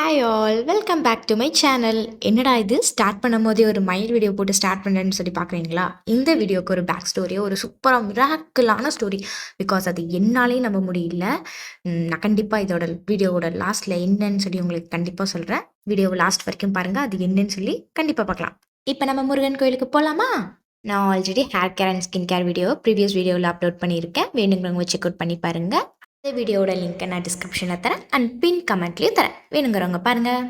Hi all welcome back to my channel. என்னடா இது start பண்ணும்போதே ஒரு மைல் வீடியோ போட்டு ஸ்டார்ட் பண்ணுறேன்னு சொல்லி பார்க்குறீங்களா? இந்த வீடியோக்கு ஒரு பேக் ஸ்டோரியை ஒரு சூப்பராக மிராக்கிளான ஸ்டோரி. பிகாஸ் அது என்னாலேயும் நம்ப முடியல. நான் கண்டிப்பாக இதோட வீடியோவோட லாஸ்ட்டில் என்னன்னு சொல்லி உங்களுக்கு கண்டிப்பாக சொல்கிறேன். வீடியோவை லாஸ்ட் வரைக்கும் பாருங்கள், அது என்னன்னு சொல்லி கண்டிப்பாக பார்க்கலாம். இப்போ நம்ம முருகன் கோயிலுக்கு போகலாமா? நான் already hair care and skin care video previous வீடியோவில் அப்லோட் பண்ணியிருக்கேன். வேணுங்கிறவங்க செக் அவுட் பண்ணி பாருங்கள். இந்த வீடியோட லிங்க்கை நான் டிஸ்கிரிப்ஷனில் தரேன் அண்ட் பின் கமெண்ட்லேயும் தரேன். வேணுங்கிறவங்க பாருங்கள்.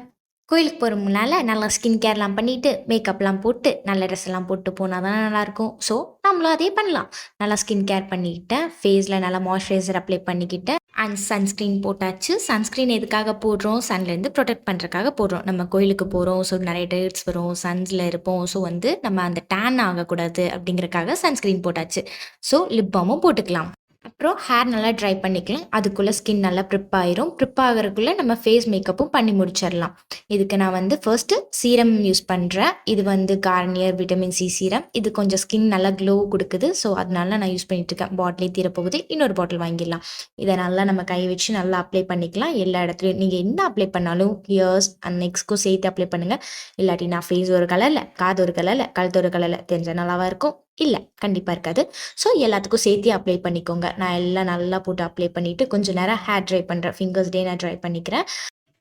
கோயிலுக்கு போகிற முன்னால் நல்லா ஸ்கின் கேர்லாம் பண்ணிவிட்டு மேக்கப்லாம் போட்டு நல்ல ட்ரெஸ் எல்லாம் போட்டு போனால் தான் நல்லாயிருக்கும். ஸோ நம்மளும் அதே பண்ணலாம். நல்லா ஸ்கின் கேர் பண்ணிக்கிட்டேன், ஃபேஸில் நல்லா மாய்ஸ்சரைசர் அப்ளை பண்ணிக்கிட்டேன் அண்ட் சன்ஸ்க்ரீன் போட்டாச்சு. சன்ஸ்க்ரீன் எதுக்காக போடுறோம்? சன்லேருந்து ப்ரொடெக்ட் பண்ணுறதுக்காக போடுறோம். நம்ம கோயிலுக்கு போகிறோம், ஸோ நிறைய டேட்ஸ் வரும், சன்ஸில் இருப்போம். ஸோ நம்ம அந்த டேன் ஆகக்கூடாது அப்படிங்கிறக்காக சன்ஸ்க்ரீன் போட்டாச்சு. ஸோ லிப் பாமும் போட்டுக்கலாம். அப்புறம் ஹேர் நல்லா ட்ரை பண்ணிக்கலாம். அதுக்குள்ளே ஸ்கின் நல்லா ப்ரிப் ஆயிரும். ப்ரிப் ஆகிறதுக்குள்ளே நம்ம ஃபேஸ் மேக்கப்பும் பண்ணி முடிச்சிடலாம். இதுக்கு நான் ஃபர்ஸ்ட்டு சீரம் யூஸ் பண்ணுறேன். இது கார்னியர் விட்டமின் சி சீரம். இது கொஞ்சம் ஸ்கின் நல்லா க்ளோ கொடுக்குது. ஸோ அதனால நான் யூஸ் பண்ணிட்டுருக்கேன். பாட்டிலே தீரப்போகுது, இன்னொரு பாட்டில் வாங்கிடலாம். இதை நல்லா நம்ம கை வச்சு நல்லா அப்ளை பண்ணிக்கலாம். எல்லா இடத்துலையும் நீங்கள் என்ன அப்ளை பண்ணாலும் இயர்ஸ் அண்ட் நெக்ஸ்ட்க்கும் சேர்த்து அப்ளை பண்ணுங்கள். இல்லாட்டி நான் ஃபேஸ் ஒரு கலரில், காது ஒரு கலரில், கழுத்து ஒரு கலரில் தெரிஞ்சால் நல்லாவாக இருக்கும். இல்லை, கண்டிப்பாக இருக்காது. ஸோ எல்லாத்துக்கும் சேர்த்து அப்ளை பண்ணிக்கோங்க. நான் எல்லாம் நல்லா போட்டு அப்ளை பண்ணிவிட்டு கொஞ்சம் நேரம் ஹேர் ட்ரை பண்ணுறேன். ஃபிங்கர்ஸ் டே நான் ட்ரை பண்ணிக்கிறேன்.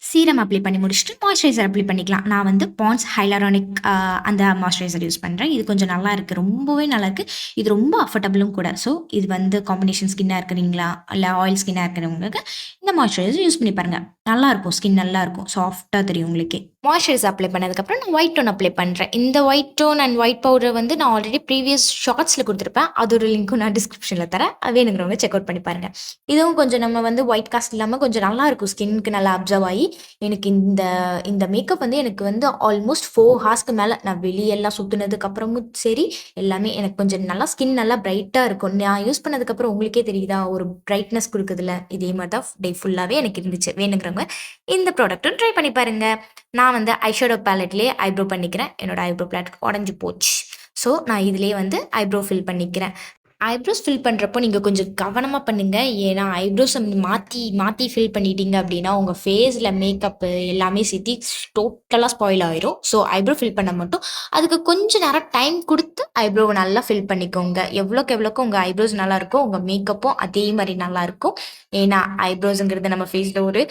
சீரம் அப்ளை பண்ணி முடிச்சுட்டு மாய்ஸ்சரைசர் அப்ளை பண்ணிக்கலாம். நான் பாண்ட்ஸ் ஹைலரானிக் அந்த மாய்ஸ்சரைசர் யூஸ் பண்ணுறேன். இது கொஞ்சம் நல்லா இருக்குது, ரொம்பவே நல்லா இருக்குது. இது ரொம்ப அஃபர்டபுளும் கூட. ஸோ இது காம்பினேஷன் ஸ்கின்னாக இருக்கிறீங்களா இல்லை ஆயில் ஸ்கின்னாக இருக்கிறவங்களுக்கு இந்த மாய்ஸ்சரைசர் யூஸ் பண்ணி பாருங்கள். நல்லாயிருக்கும், ஸ்கின் நல்லாயிருக்கும், சாஃப்டாக தெரியும் உங்களுக்கே. மாய்ஸ்சரைசர் அப்ளை பண்ணதுக்கப்புறம் நான் ஒயிட் டோன் அப்ளை பண்ணுறேன். இந்த white tone and white powder நான் ஆல்ரெடி ப்ரீவியஸ் ஷார்ட்ஸில் கொடுத்துருப்பேன். அதோட லிங்க்கும் நான் டிஸ்கிரிப்ஷனில் தரேன். வேணுங்கிறவங்க செக் அவுட் பண்ணி பாருங்கள். இதுவும் கொஞ்சம் நம்ம ஒயிட் காஸ்ட் இல்லாமல் கொஞ்சம் நல்லாயிருக்கும், ஸ்கின்னுக்கு நல்லா அப்சர்வ் ஆகி. எனக்கு இந்த மேக்கப் எனக்கு ஆல்மோஸ்ட் 4 ஹார்ஸ்க்கு மேலே நான் வெளியெல்லாம் சுற்றுனதுக்கப்புறமும் சரி, எல்லாமே எனக்கு கொஞ்சம் நல்லா ஸ்கின் நல்லா பிரைட்டாக இருக்கும். நான் யூஸ் பண்ணதுக்கப்புறம் உங்களுக்கே தெரியுதா ஒரு பிரைட்னஸ் கொடுக்குதுல, இதே மாதிரி தான் டே ஃபுல்லாகவே எனக்கு இருந்துச்சு. வேணுங்கிறவங்க இந்த ப்ராடக்ட்டும் ட்ரை பண்ணி பாருங்கள். நான் ஐஷேடோ பேலட்லேயே ஐப்ரோ பண்ணிக்கிறேன். என்னோட ஐப்ரோ பேலட் உடஞ்சி போச்சு. ஸோ நான் இதுலேயே ஐப்ரோ ஃபில் பண்ணிக்கிறேன். ஐப்ரோஸ் ஃபில் பண்ணுறப்போ நீங்கள் கொஞ்சம் கவனமாக பண்ணுங்கள். ஏன்னா ஐப்ரோஸை மாற்றி மாற்றி ஃபில் பண்ணிட்டீங்க அப்படின்னா உங்கள் ஃபேஸில் மேக்கப்பு எல்லாமே சேர்த்து டோட்டலாக ஸ்பாயில் ஆயிரும். ஸோ ஐப்ரோ ஃபில் பண்ண மட்டும் அதுக்கு கொஞ்சம் நேரம் டைம் கொடுத்து ஐப்ரோவை நல்லா ஃபில் பண்ணிக்கோங்க. எவ்வளோக்கு உங்கள் ஐப்ரோஸ் நல்லாயிருக்கும், உங்கள் மேக்கப்பும் அதே மாதிரி நல்லாயிருக்கும். ஏன்னா ஐப்ரோஸுங்கிறது நம்ம ஃபேஸில் ஒரு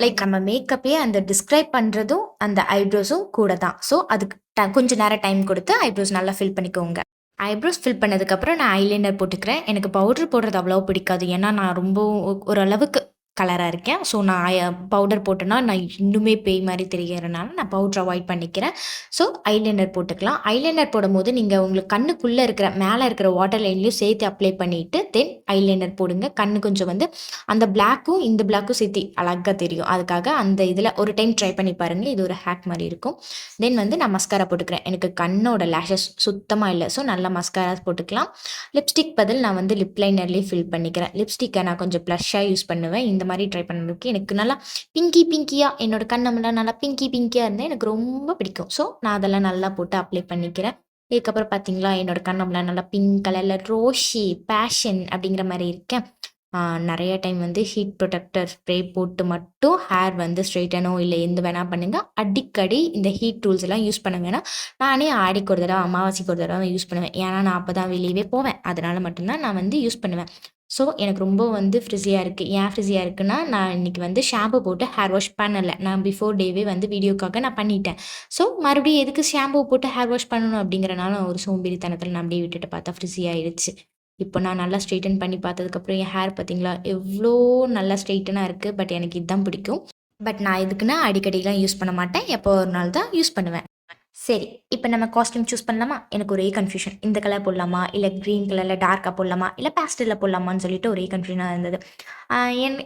லைக் நம்ம மேக்கப்பே அந்த டிஸ்கிரைப் பண்ணுறதும் அந்த ஐப்ரோஸும் கூட தான். ஸோ அதுக்கு கொஞ்சம் நேரம் டைம் கொடுத்து ஐப்ரோஸ் நல்லா ஃபில் பண்ணிக்கோங்க. ஐப்ரோஸ் ஃபில் பண்ணதுக்கப்புறம் நான் ஐலைனர் போட்டுக்கிறேன். எனக்கு பவுடர் போடுறது அவ்வளோ பிடிக்காது. ஏன்னா நான் ரொம்ப ஓரளவுக்கு கலராக இருக்கேன். ஸோ நான் பவுடர் போட்டேன்னா நான் இன்னுமே பேய் மாதிரி தெரிகிறனால நான் பவுடர் அவாய்ட் பண்ணிக்கிறேன். ஸோ ஐலைனர் போட்டுக்கலாம். ஐலைனர் போடும்போது நீங்கள் உங்களுக்கு கண்ணுக்குள்ளே இருக்கிற மேலே இருக்கிற வாட்டர் லைன்லேயும் சேர்த்து அப்ளை பண்ணிவிட்டு தென் ஐலைனர் போடுங்க. கண்ணு கொஞ்சம் அந்த பிளாக்கும் இந்த பிளாக்கும் சேர்த்து அழகாக தெரியும். அதுக்காக அந்த இதில் ஒரு டைம் ட்ரை பண்ணி பாருங்கள். இது ஒரு ஹேக் மாதிரி இருக்கும். தென் நான் மஸ்காரா போட்டுக்கிறேன். எனக்கு கண்ணோட லேஷஸ் சுத்தமாக இல்லை. ஸோ நல்லா மஸ்காரா போட்டுக்கலாம். லிப்ஸ்டிக் பதில் நான் லிப் லைனர்லேயே ஃபில் பண்ணிக்கிறேன். லிப்ஸ்டிக்கை நான் கொஞ்சம் ப்ளஷ்ஷாக யூஸ் பண்ணுவேன். இந்த மாதிரி ட்ரை பண்ணதுக்கு எனக்கு நல்லா பிங்கியாக என்னோட கண்ணமெல்லாம் நல்லா பிங்கியாக இருந்தால் எனக்கு ரொம்ப பிடிக்கும். ஸோ நான் அதெல்லாம் நல்லா போட்டு அப்ளை பண்ணிக்கிறேன். இதுக்கப்புறம் பார்த்தீங்களா என்னோட கண்ணமெல்லாம் நல்லா பிங்க் கலரில் ரோஷி பேஷன் அப்படிங்கிற மாதிரி இருக்கேன். நிறைய டைம் ஹீட் ப்ரொடெக்டர் ஸ்ப்ரே போட்டு மட்டும் ஹேர் ஸ்ட்ரெயிட்டனோ இல்லை எந்த வேணால் பண்ணுங்கள். அடிக்கடி இந்த ஹீட் டூல்ஸ் எல்லாம் யூஸ் பண்ண வேணாம். நானே ஆடிக்கு ஒரு தடவை அமாவாசைக்கு ஒரு தடவை யூஸ் பண்ணுவேன். ஏன்னா நான் அப்போ தான் வெளியவே போவேன். அதனால் மட்டும்தான் நான் யூஸ் பண்ணுவேன். ஸோ எனக்கு ரொம்ப ஃப்ரிஸியாக இருக்குது. ஏன் ஃப்ரிஸியாக இருக்குன்னா நான் இன்றைக்கி ஷாம்பு போட்டு ஹேர் வாஷ் பண்ணலை. நான் பிஃபோர் டேவே வீடியோக்காக நான் பண்ணிட்டேன். ஸோ மறுபடியும் எதுக்கு ஷாம்பு போட்டு ஹேர் வாஷ் பண்ணணும் அப்படிங்கிறனால ஒரு சோம்பேறித்தனத்தில் நான் அப்படியே விட்டுட்டு பார்த்தா ஃப்ரிஸி ஆகிடுச்சு. இப்போ நான் நல்லா ஸ்ட்ரெயிட்டன் பண்ணி பார்த்ததுக்கப்புறம் என் ஹேர் பார்த்தீங்களா எவ்வளோ நல்லா ஸ்ட்ரெயிட்டனாக இருக்குது. பட் எனக்கு இதுதான் பிடிக்கும். பட் நான் இதுக்குன்னா அடிக்கடிலாம் யூஸ் பண்ண மாட்டேன். எப்போ ஒரு நாள் தான் யூஸ் பண்ணுவேன். சரி, இப்போ நம்ம காஸ்டியூம் சூஸ் பண்ணலாமா? எனக்கு ஒரே கன்ஃபியூஷன். இந்த கலர் போடலாமா, இல்லை க்ரீன் கலரில் டார்க்காக போடலாமா, இல்லை பேஸ்டலில் போடலாமான்னு சொல்லிட்டு ஒரே கன்ஃபியூஷனாக இருந்தது.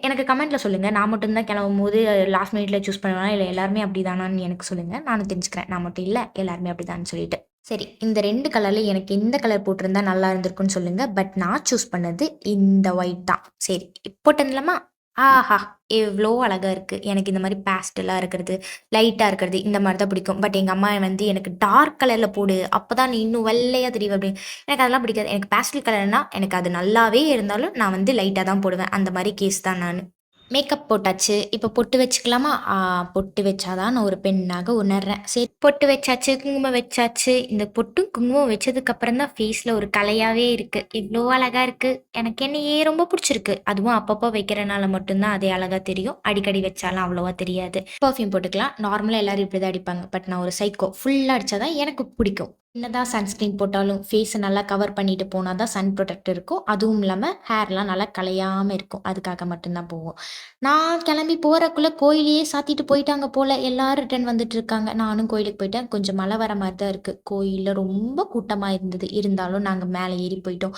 எனக்கு கமெண்ட்டில் சொல்லுங்கள். நான் மட்டும்தான் கிளம்பும் போது லாஸ்ட் மினிட்ல சூஸ் பண்ணுவேன், இல்லை எல்லாருமே அப்படி தானான்னு எனக்கு சொல்லுங்கள். நானும் தெரிஞ்சுக்கிறேன். நான் மட்டும் இல்லை, எல்லாருமே அப்படி தான் சொல்லிட்டு. சரி, இந்த 2 கலரில் எனக்கு எந்த கலர் போட்டிருந்தா நல்லா இருந்திருக்குன்னு சொல்லுங்கள். பட் நான் சூஸ் பண்ணது இந்த ஒயிட் தான். சரி, போட்டதுலாமா? ஆஹா, எவ்வளோ அழகாக இருக்குது. எனக்கு இந்த மாதிரி பேஸ்டலாக இருக்கிறது, லைட்டாக இருக்கிறது இந்த மாதிரி தான் பிடிக்கும். பட் எங்கள் அம்மா எனக்கு டார்க் கலரில் போடு, அப்போ தான் நீ இன்னும் வெள்ளையாக தெரியும் அப்படின்னு. எனக்கு அதெல்லாம் பிடிக்காது. எனக்கு பேஸ்டல் கலர்னால் எனக்கு அது நல்லாவே இருந்தாலும் நான் லைட்டாக தான் போடுவேன். அந்த மாதிரி கேஸ் தான் நான். மேக்கப் போட்டாச்சு. இப்போ பொட்டு வச்சுக்கலாமா? பொட்டு வச்சா தான் நான் ஒரு பெண்ணாக உணர்றேன். சரி பொட்டு வச்சாச்சு, குங்குமம் வச்சாச்சு. இந்த பொட்டும், குங்குமம் வச்சதுக்கப்புறம் தான் ஃபேஸ்ல ஒரு கலையாவே இருக்கு. இவ்ளோ அழகா இருக்கு. எனக்கு என்னையே ரொம்ப புடிச்சிருக்கு. அதுவும் அப்பப்போ வைக்கிறனால மட்டும் தான் அதே அழகா தெரியும். அடிக்கடி வச்சாலாம் அவ்வளவா தெரியாது. பெர்ஃப்யூம் போட்டுக்கலாம். நார்மலா எல்லாரும் இப்படி தான் அடிப்பாங்க. பட் நான் ஒரு சைக்கோ. ஃபுல்லா அடிச்சா தான் எனக்கு பிடிக்கும். என்னதான் சன்ஸ்கிரீன் போட்டாலும் ஃபேஸ நல்லா கவர் பண்ணிட்டு போனா தான் சன் ப்ரொடெக்ட் இருக்கும். அதுவும் இல்லாம ஹேர்லாம் நல்லா கலையாம இருக்கும். அதுக்காக மட்டும் தான் போவோம். நான் கிளம்பி போறக்குள்ள கோயிலையே சாத்திட்டு போயிட்டாங்க போல. எல்லாரும் ரிட்டர்ன் வந்துட்டு இருக்காங்க. நானும் கோயிலுக்கு போயிட்டேன். கொஞ்சம் மழை வர மாரி தான் இருக்கு. கோயில்ல ரொம்ப கூட்டமா இருந்தது. இருந்தாலும் நாங்க மேல ஏறி போயிட்டோம்.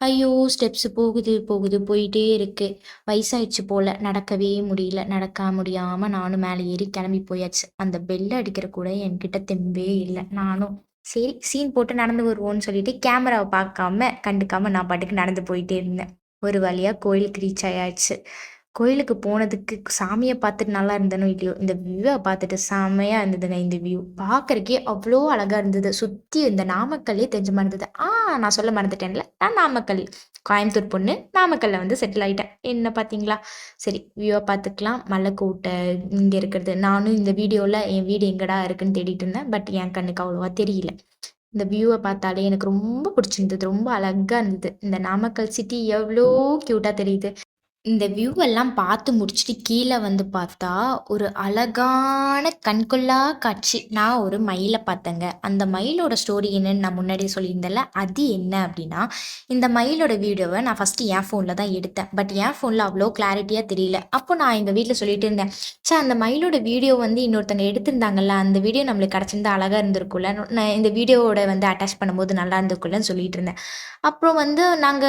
ஐயோ! ஸ்டெப்ஸ் போகுது, போகுது போயிட்டே இருக்கு. வயசாயிடுச்சு போல. நடக்கவே முடியல. நடக்க முடியாம நானும் மேல ஏறி கிளம்பி போயாச்சு. அந்த பெல் அடிக்கிற கூட என்கிட்ட தெம்பே இல்ல. நானும் சரி சீன் போட்டு நடந்து வருவோம்ன்னு சொல்லிட்டு கேமராவ பார்க்காம, கண்டுக்காம நான் பாட்டுக்கு நடந்து போயிட்டே இருந்தேன். ஒரு வழியா கோயிலுக்கு ரீச் ஆயாச்சு. கோயிலுக்கு போனதுக்கு சாமிய பார்த்துட்டு நல்லா இருந்தேனோ இல்லையோ, இந்த வியூவ பார்த்துட்டு செம்மையா இருந்ததுங்க இந்த வியூ. பார்க்கறக்கே அவ்ளோ அழகா இருந்தது. சுத்தி இந்த நாமக்கல்லே தெரிஞ்ச மாரி இருந்தது. நான் சொல்ல மறந்துட்டேன்ல. நான் நாமக்கல். கோயம்புத்தூர் பொண்ணு. நாமக்கல்ல வந்து செட்டில் ஆயிட்டேன். என்ன பார்த்தீங்களா? சரி வியூவ பார்த்துக்கலாம். மலைக்கோட்டை இங்க இருக்கிறது. நானும் இந்த வீடியோல என் வீடு எங்கடா இருக்குன்னு தேடிட்டு இருந்தேன். பட் என் கண்ணுக்கு அவ்வளவா தெரியல. இந்த வியூவ பார்த்தாலே எனக்கு ரொம்ப பிடிச்சிருந்தது. ரொம்ப அழகா இருந்தது. இந்த நாமக்கல் சிட்டி எவ்ளோ கியூட்டா தெரியுது. இந்த வியூ எல்லாம் பார்த்து முடிச்சுட்டு கீழ வந்து பார்த்தா, ஒரு அழகான கண்கொள்ளா காட்சி. நான் ஒரு மயில பார்த்தேங்க. அந்த மயிலோட ஸ்டோரி என்னன்னு நான் முன்னாடியே சொல்லியிருந்தேன்ல. அது என்ன அப்டின்னா, இந்த மயிலோட வீடியோவ நான் ஃபர்ஸ்ட்டு என் ஃபோன்ல தான் எடுத்தேன். பட் என் ஃபோன்ல அவ்ளோ கிளாரிட்டியா தெரியல. அப்போ நான் எங்க வீட்ல சொல்லிட்டு இருந்தேன். அந்த மயிலோட வீடியோ வந்து இன்னொருத்தங்க எடுத்திருந்தாங்கல்ல, அந்த வீடியோ நம்மளுக்கு கிடைச்சிருந்தா அழகா இருந்திருக்கும்ல. நான் இந்த வீடியோவோட வந்து அட்டாச் பண்ணும்போது நல்லா இருந்திருக்கும்லன்னு சொல்லிட்டு இருந்தேன். அப்புறம் வந்து நாங்க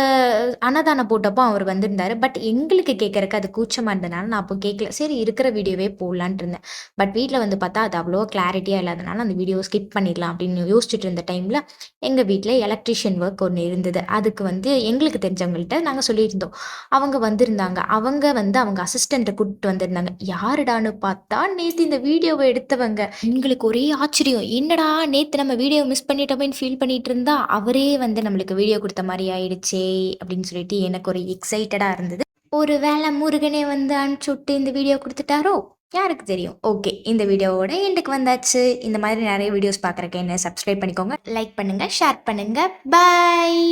அன்னதானம் போட்டப்போ அவர் வந்திருந்தாரு. பட் எங்களுக்கு கேட்கறக்கு அது கூச்சமா இருந்தனால நான் அப்போ கேட்கல. சரி இருக்கிற வீடியோவே போடலான்ட்டு இருந்தேன். பட் வீட்ல வந்து பார்த்தா அது அவ்வளோ கிளாரிட்டியா இல்லாதனால அந்த வீடியோவ ஸ்கிப் பண்ணிடலாம் அப்படின்னு யோசிச்சுட்டு இருந்த டைம்ல, எங்க வீட்ல எலக்ட்ரீஷியன் ஒர்க் ஒண்ணு இருந்தது. அதுக்கு வந்து எங்களுக்கு தெரிஞ்சவங்கள்ட்ட நாங்க சொல்லியிருந்தோம். அவங்க வந்திருந்தாங்க. அவங்க வந்து அவங்க அசிஸ்டன்ட்ட கூட்டிட்டு வந்திருந்தாங்க. யாருடான்னு பார்த்தா, நேத்து இந்த வீடியோவ எடுத்தவங்க. எங்களுக்கு ஒரே ஆச்சரியம். என்னடா நேத்து நம்ம வீடியோ மிஸ் பண்ணிட்டோமேன்னு ஃபீல் பண்ணிட்டு இருந்தா, அவரே வந்து நம்மளுக்கு வீடியோ குடுத்த மாரி ஆயிடுச்சே! அப்படின்னு சொல்லிட்டு எனக்கு ஒரு எக்ஸைட்டடா இருந்தது. ஒரு வேள முருகனே வந்து அனுப்பிச்சுட்டு இந்த வீடியோ குடுத்துட்டாரோ? யாருக்கு தெரியும்? ஓகே. இந்த வீடியோவோட எண்டுக்கு வந்தாச்சு. இந்த மாதிரி நெறைய வீடியோஸ் பார்க்குறக்கு என்ன சப்ஸ்கிரைப் பண்ணிக்கோங்க. லைக் பண்ணுங்க, ஷேர் பண்ணுங்க. பாய்.